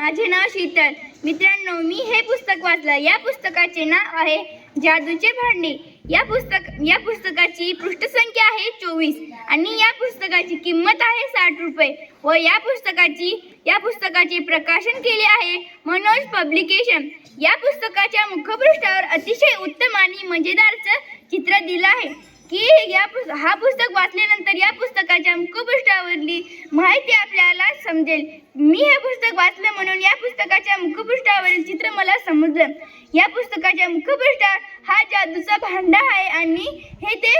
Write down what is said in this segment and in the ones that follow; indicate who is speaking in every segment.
Speaker 1: माझे नाव शीतल. मित्रांनो, मी हे पुस्तक वाचलं. या पुस्तकाचे नाव आहे जादूचे भांडे. या पुस्तकाची पृष्ठसंख्या आहे 24 आणि या पुस्तकाची किंमत आहे 60 रुपये व या पुस्तकाचे प्रकाशन केले आहे मनोज पब्लिकेशन. या पुस्तकाच्या मुखपृष्ठावर अतिशय उत्तम आणि मजेदारचं चित्र दिलं आहे की हा पुस्तक वाचल्यानंतर या पुस्तकाच्या मुखपृष्ठावरली माहिती आपल्याला समजेल. मी हे पुस्तक वाचलं म्हणून या पुस्तकाच्या मुखपृष्ठावरील चित्र मला समजलं. या पुस्तकाच्या मुखपृष्ठावर हा जादूचा भांडा आहे आणि हे ते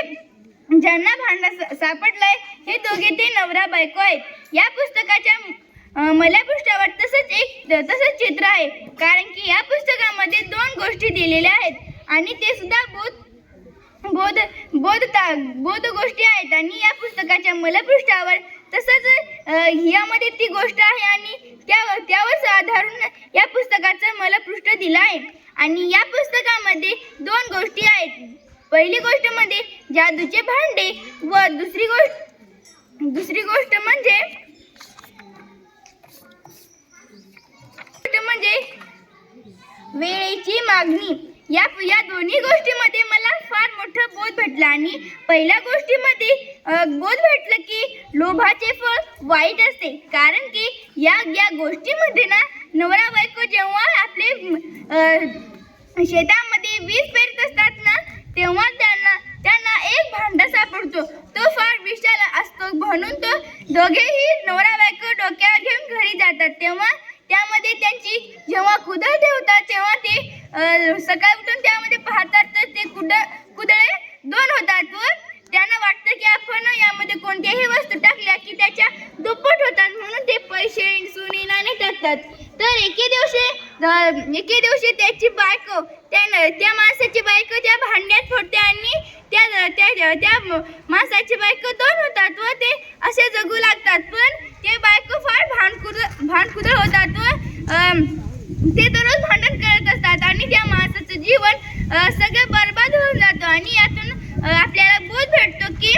Speaker 1: ज्यांना भांडा सापडलाय हे दोघे ते नवरा बायको आहेत. या पुस्तकाच्या मला पृष्ठावर तसंच चित्र आहे, कारण की या पुस्तकामध्ये 2 गोष्टी दिलेल्या आहेत आणि ते सुद्धा बोध गोष्टी आहेत आणि या पुस्तकाच्या मलपृष्ठावर तसंच यामध्ये ती गोष्ट आहे आणि त्यावर आधारून या पुस्तकाचं मलपृष्ठ दिलं आहे. आणि या पुस्तकामध्ये 2 गोष्टी आहेत. पहिली गोष्ट म्हणजे जादूचे भांडे व दुसरी गोष्ट म्हणजे वेळेची मागणी. या दोन्ही गोष्टीमध्ये मला फार मोठा बोध भेटला आणि पहिल्या गोष्टीमध्ये बोध भेटलं की लोभाचे फळ वाईट असते, कारण की या गोष्टीमध्ये ना नवरा बायको जेव्हा आपले शेतामध्ये वीज पेरत असतात ना तेव्हा त्यांना एक भांडा सापडतो. तो फार विशाल असतो म्हणून तो दोघेही नवरा बायको डोक्यावर घेऊन घरी जातात. तेव्हा त्यामध्ये त्यांची जेव्हा कुदळ ठेवतात तेव्हा ते सकाळी उठून त्यामध्ये पाहतात तर ते कुदळे 2 होतात व त्यांना वाटतं की आपण यामध्ये कोणत्याही वस्तू टाकल्या की त्याच्या दुप्पट होतात, म्हणून ते पैसे सोने नाणे टाकतात. तर एके दिवशी त्याची बायको त्या माणसाची बायको त्या भांड्यात फोडते आणि त्या माणसाची बायको 2 होतात व ते असे जगू लागतात. पण ते बायको फार भांडकुदळ होतात व ते दररोज भांडण करत असतात आणि त्या माणसाचं जीवन सगळं बरबाद होऊन जातं. आणि यातून आपल्याला बोध भेटतो की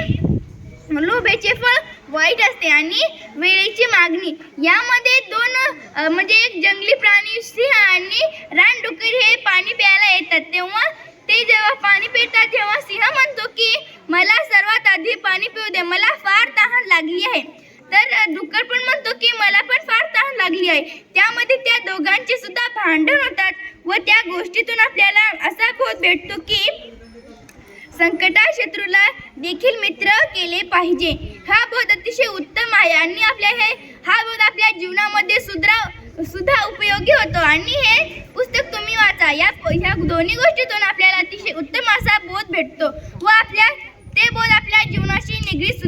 Speaker 1: लोभाचे फळ वाईट असते आणि वेळेची मागणी. यामध्ये 2 म्हणजे एक जंगली प्राणी सिंह आणि रानडुक्कर हे पाणी प्यायला येतात. तेव्हा ते जेव्हा पाणी पितात तेव्हा सिंह म्हणतो की मला सर्वात आधी पाणी पिऊ दे, मला फार तहान लागली आहे. तर डुक्कर पण म्हणतो की मला पण फार तहान लागली आहे. त्यामध्ये त्या दोघांचे सुद्धा भांडण होतात व त्या गोष्टीतून आपल्याला असा बोध भेटतो की संकटात शत्रूला देखील मित्र केले पाहिजे. हा बोध अतिशय उत्तम आहे आणि हा बोध आपल्या जीवनामध्ये सुद्धा उपयोगी होतो. आणि हे पुस्तक तुम्ही वाचा. या दोन्ही गोष्टीतून आपल्याला अतिशय उत्तम असा बोध भेटतो व ते बोध आपल्या जीवनाशी निगडीत